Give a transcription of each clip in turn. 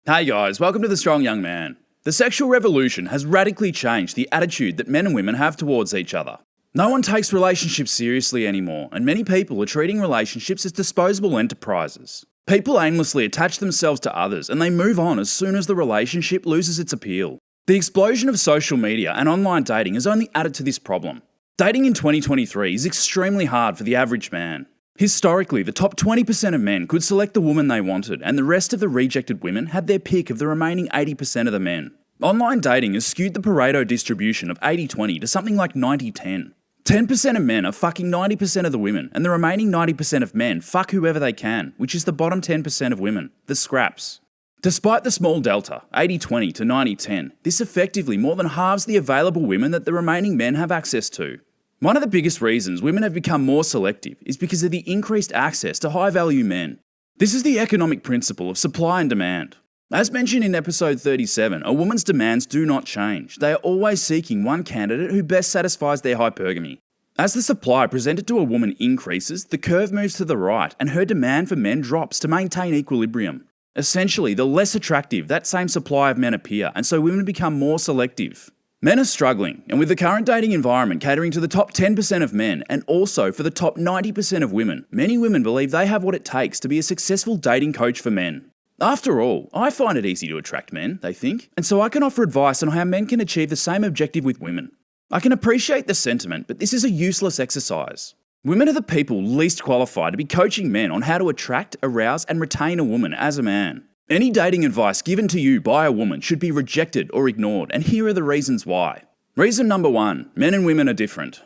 Hey guys, welcome to The Strong Young Man. The sexual revolution has radically changed the attitude that men and women have towards each other. No one takes relationships seriously anymore, and many people are treating relationships as disposable enterprises. People aimlessly attach themselves to others and they move on as soon as the relationship loses its appeal. The explosion of social media and online dating has only added to this problem. Dating in 2023 is extremely hard for the average man. Historically, the top 20% of men could select the woman they wanted, and the rest of the rejected women had their pick of the remaining 80% of the men. Online dating has skewed the Pareto distribution of 80-20 to something like 90-10. 10% of men are fucking 90% of the women, and the remaining 90% of men fuck whoever they can, which is the bottom 10% of women, the scraps. Despite the small delta, 80-20 to 90-10, this effectively more than halves the available women that the remaining men have access to. One of the biggest reasons women have become more selective is because of the increased access to high-value men. This is the economic principle of supply and demand. As mentioned in episode 37, a woman's demands do not change. They are always seeking one candidate who best satisfies their hypergamy. As the supply presented to a woman increases, the curve moves to the right and her demand for men drops to maintain equilibrium. Essentially, the less attractive that same supply of men appear, and so women become more selective. Men are struggling, and with the current dating environment catering to the top 10% of men and also for the top 90% of women, many women believe they have what it takes to be a successful dating coach for men. After all, I find it easy to attract men, they think, and so I can offer advice on how men can achieve the same objective with women. I can appreciate the sentiment, but this is a useless exercise. Women are the people least qualified to be coaching men on how to attract, arouse, and retain a woman as a man. Any dating advice given to you by a woman should be rejected or ignored, and here are the reasons why. Reason number 1, men and women are different.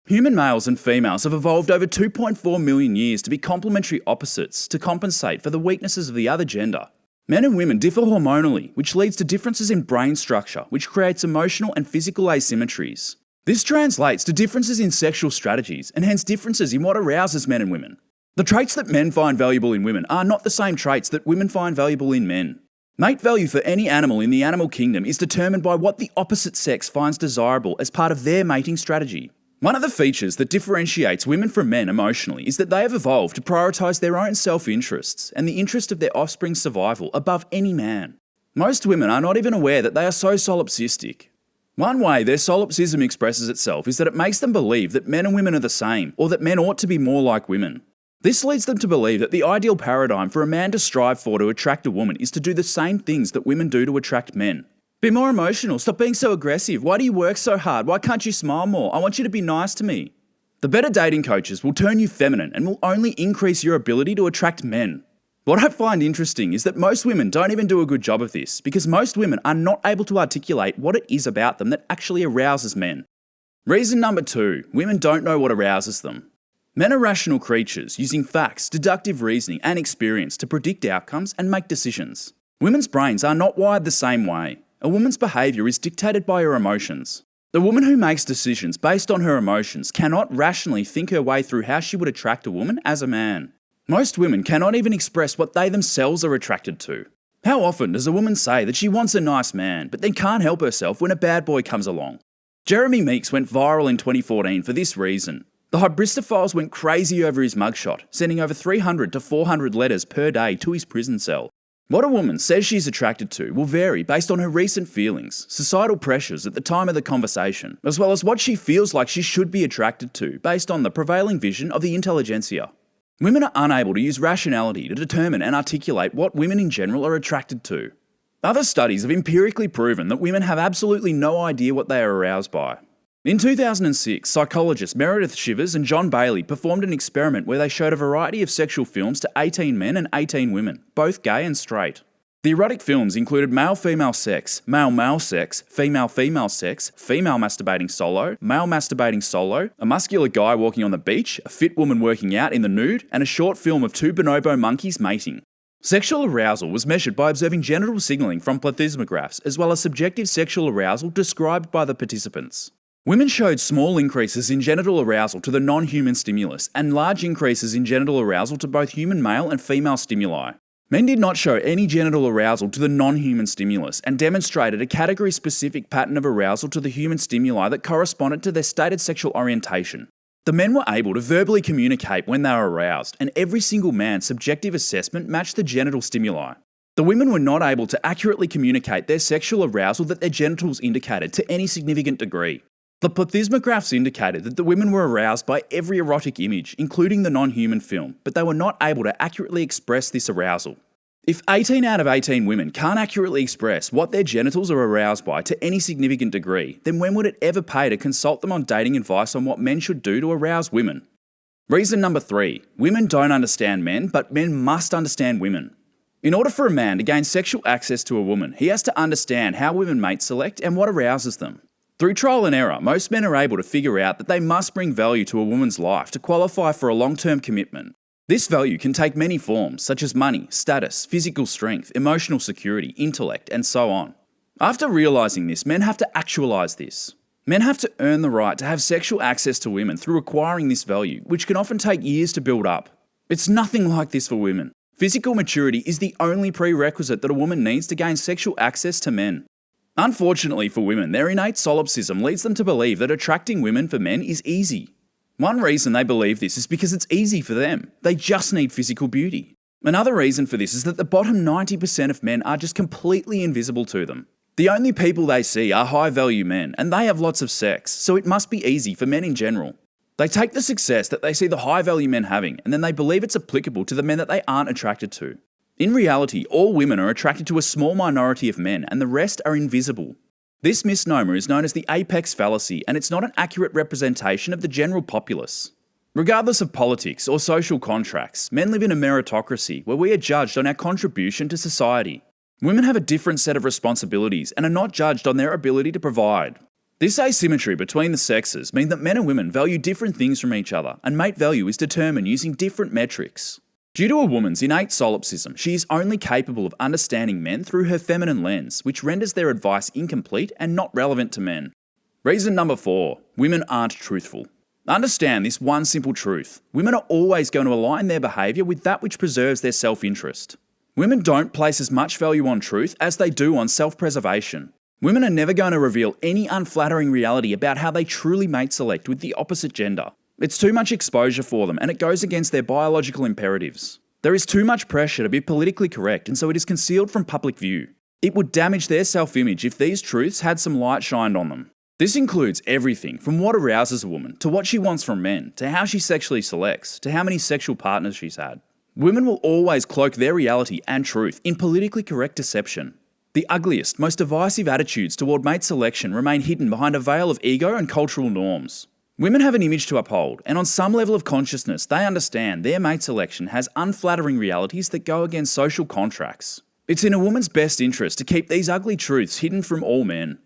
Human males and females have evolved over 2.4 million years to be complementary opposites to compensate for the weaknesses of the other gender. Men and women differ hormonally, which leads to differences in brain structure, which creates emotional and physical asymmetries. This translates to differences in sexual strategies, and hence differences in what arouses men and women. The traits that men find valuable in women are not the same traits that women find valuable in men. Mate value for any animal in the animal kingdom is determined by what the opposite sex finds desirable as part of their mating strategy. One of the features that differentiates women from men emotionally is that they have evolved to prioritise their own self-interests and the interest of their offspring's survival above any man. Most women are not even aware that they are so solipsistic. One way their solipsism expresses itself is that it makes them believe that men and women are the same, or that men ought to be more like women. This leads them to believe that the ideal paradigm for a man to strive for to attract a woman is to do the same things that women do to attract men. Be more emotional, stop being so aggressive, why do you work so hard, why can't you smile more, I want you to be nice to me. The better dating coaches will turn you feminine and will only increase your ability to attract men. What I find interesting is that most women don't even do a good job of this, because most women are not able to articulate what it is about them that actually arouses men. Reason number 2, women don't know what arouses them. Men are rational creatures, using facts, deductive reasoning, and experience to predict outcomes and make decisions. Women's brains are not wired the same way. A woman's behaviour is dictated by her emotions. The woman who makes decisions based on her emotions cannot rationally think her way through how she would attract a woman as a man. Most women cannot even express what they themselves are attracted to. How often does a woman say that she wants a nice man, but then can't help herself when a bad boy comes along? Jeremy Meeks went viral in 2014 for this reason. The hybristophiles went crazy over his mugshot, sending over 300 to 400 letters per day to his prison cell. What a woman says she's attracted to will vary based on her recent feelings, societal pressures at the time of the conversation, as well as what she feels like she should be attracted to based on the prevailing vision of the intelligentsia. Women are unable to use rationality to determine and articulate what women in general are attracted to. Other studies have empirically proven that women have absolutely no idea what they are aroused by. In 2006, psychologists Meredith Shivers and John Bailey performed an experiment where they showed a variety of sexual films to 18 men and 18 women, both gay and straight. The erotic films included male-female sex, male-male sex, female-female sex, female masturbating solo, male masturbating solo, a muscular guy walking on the beach, a fit woman working out in the nude, and a short film of 2 bonobo monkeys mating. Sexual arousal was measured by observing genital signalling from plethysmographs, as well as subjective sexual arousal described by the participants. Women showed small increases in genital arousal to the non-human stimulus and large increases in genital arousal to both human male and female stimuli. Men did not show any genital arousal to the non-human stimulus and demonstrated a category-specific pattern of arousal to the human stimuli that corresponded to their stated sexual orientation. The men were able to verbally communicate when they were aroused, and every single man's subjective assessment matched the genital stimuli. The women were not able to accurately communicate their sexual arousal that their genitals indicated to any significant degree. The plethysmographs indicated that the women were aroused by every erotic image, including the non-human film, but they were not able to accurately express this arousal. If 18 out of 18 women can't accurately express what their genitals are aroused by to any significant degree, then when would it ever pay to consult them on dating advice on what men should do to arouse women? Reason number 3. Women don't understand men, but men must understand women. In order for a man to gain sexual access to a woman, he has to understand how women mate select and what arouses them. Through trial and error, most men are able to figure out that they must bring value to a woman's life to qualify for a long-term commitment. This value can take many forms, such as money, status, physical strength, emotional security, intellect, and so on. After realising this, men have to actualise this. Men have to earn the right to have sexual access to women through acquiring this value, which can often take years to build up. It's nothing like this for women. Physical maturity is the only prerequisite that a woman needs to gain sexual access to men. Unfortunately for women, their innate solipsism leads them to believe that attracting women for men is easy. One reason they believe this is because it's easy for them. They just need physical beauty. Another reason for this is that the bottom 90% of men are just completely invisible to them. The only people they see are high-value men, and they have lots of sex, so it must be easy for men in general. They take the success that they see the high-value men having, and then they believe it's applicable to the men that they aren't attracted to. In reality, all women are attracted to a small minority of men, and the rest are invisible. This misnomer is known as the apex fallacy, and it's not an accurate representation of the general populace. Regardless of politics or social contracts, men live in a meritocracy where we are judged on our contribution to society. Women have a different set of responsibilities and are not judged on their ability to provide. This asymmetry between the sexes means that men and women value different things from each other, and mate value is determined using different metrics. Due to a woman's innate solipsism, she is only capable of understanding men through her feminine lens, which renders their advice incomplete and not relevant to men. Reason number 4. Women aren't truthful. Understand this one simple truth. Women are always going to align their behaviour with that which preserves their self-interest. Women don't place as much value on truth as they do on self-preservation. Women are never going to reveal any unflattering reality about how they truly mate select with the opposite gender. It's too much exposure for them, and it goes against their biological imperatives. There is too much pressure to be politically correct, and so it is concealed from public view. It would damage their self-image if these truths had some light shined on them. This includes everything from what arouses a woman, to what she wants from men, to how she sexually selects, to how many sexual partners she's had. Women will always cloak their reality and truth in politically correct deception. The ugliest, most divisive attitudes toward mate selection remain hidden behind a veil of ego and cultural norms. Women have an image to uphold, and on some level of consciousness, they understand their mate selection has unflattering realities that go against social contracts. It's in a woman's best interest to keep these ugly truths hidden from all men.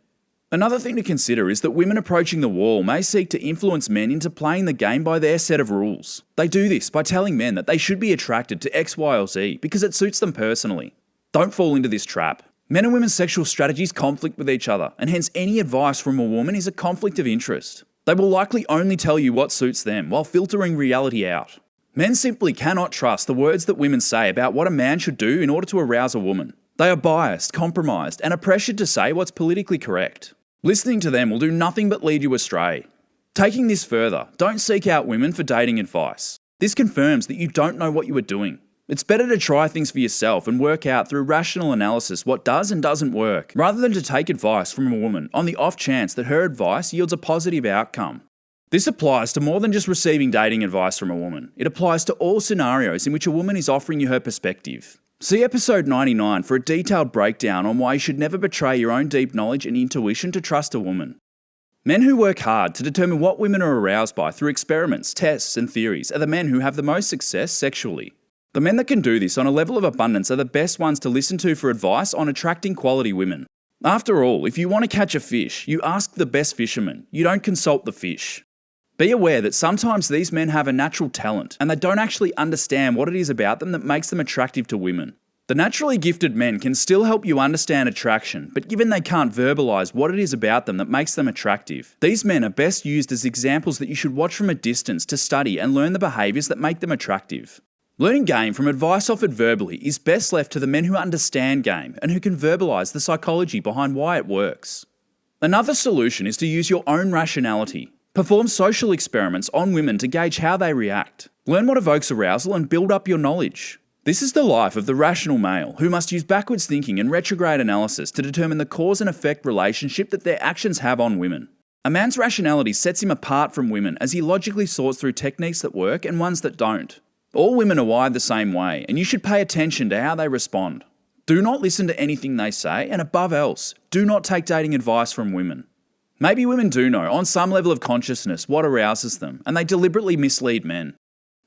Another thing to consider is that women approaching the wall may seek to influence men into playing the game by their set of rules. They do this by telling men that they should be attracted to X, Y, or Z because it suits them personally. Don't fall into this trap. Men and women's sexual strategies conflict with each other, and hence any advice from a woman is a conflict of interest. They will likely only tell you what suits them while filtering reality out. Men simply cannot trust the words that women say about what a man should do in order to arouse a woman. They are biased, compromised, and are pressured to say what's politically correct. Listening to them will do nothing but lead you astray. Taking this further, don't seek out women for dating advice. This confirms that you don't know what you are doing. It's better to try things for yourself and work out through rational analysis what does and doesn't work, rather than to take advice from a woman on the off chance that her advice yields a positive outcome. This applies to more than just receiving dating advice from a woman. It applies to all scenarios in which a woman is offering you her perspective. See episode 99 for a detailed breakdown on why you should never betray your own deep knowledge and intuition to trust a woman. Men who work hard to determine what women are aroused by through experiments, tests, and theories are the men who have the most success sexually. The men that can do this on a level of abundance are the best ones to listen to for advice on attracting quality women. After all, if you want to catch a fish, you ask the best fisherman. You don't consult the fish. Be aware that sometimes these men have a natural talent, and they don't actually understand what it is about them that makes them attractive to women. The naturally gifted men can still help you understand attraction, but given they can't verbalise what it is about them that makes them attractive, these men are best used as examples that you should watch from a distance to study and learn the behaviours that make them attractive. Learning game from advice offered verbally is best left to the men who understand game and who can verbalise the psychology behind why it works. Another solution is to use your own rationality. Perform social experiments on women to gauge how they react. Learn what evokes arousal and build up your knowledge. This is the life of the rational male who must use backwards thinking and retrograde analysis to determine the cause and effect relationship that their actions have on women. A man's rationality sets him apart from women as he logically sorts through techniques that work and ones that don't. All women are wired the same way, and you should pay attention to how they respond. Do not listen to anything they say, and above else, do not take dating advice from women. Maybe women do know, on some level of consciousness, what arouses them, and they deliberately mislead men.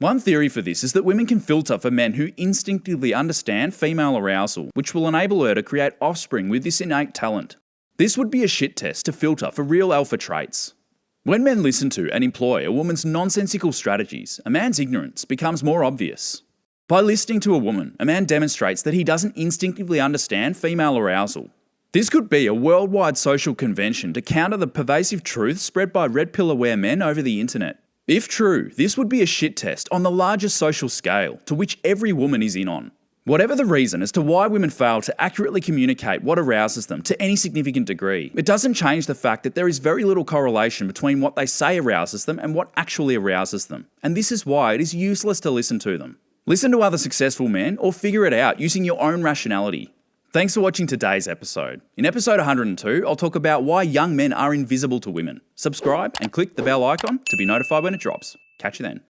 One theory for this is that women can filter for men who instinctively understand female arousal, which will enable her to create offspring with this innate talent. This would be a shit test to filter for real alpha traits. When men listen to and employ a woman's nonsensical strategies, a man's ignorance becomes more obvious. By listening to a woman, a man demonstrates that he doesn't instinctively understand female arousal. This could be a worldwide social convention to counter the pervasive truths spread by red pill-aware men over the internet. If true, this would be a shit test on the largest social scale, to which every woman is in on. Whatever the reason as to why women fail to accurately communicate what arouses them to any significant degree, it doesn't change the fact that there is very little correlation between what they say arouses them and what actually arouses them, and this is why it is useless to listen to them. Listen to other successful men or figure it out using your own rationality. Thanks for watching today's episode. In episode 102, I'll talk about why young men are invisible to women. Subscribe and click the bell icon to be notified when it drops. Catch you then.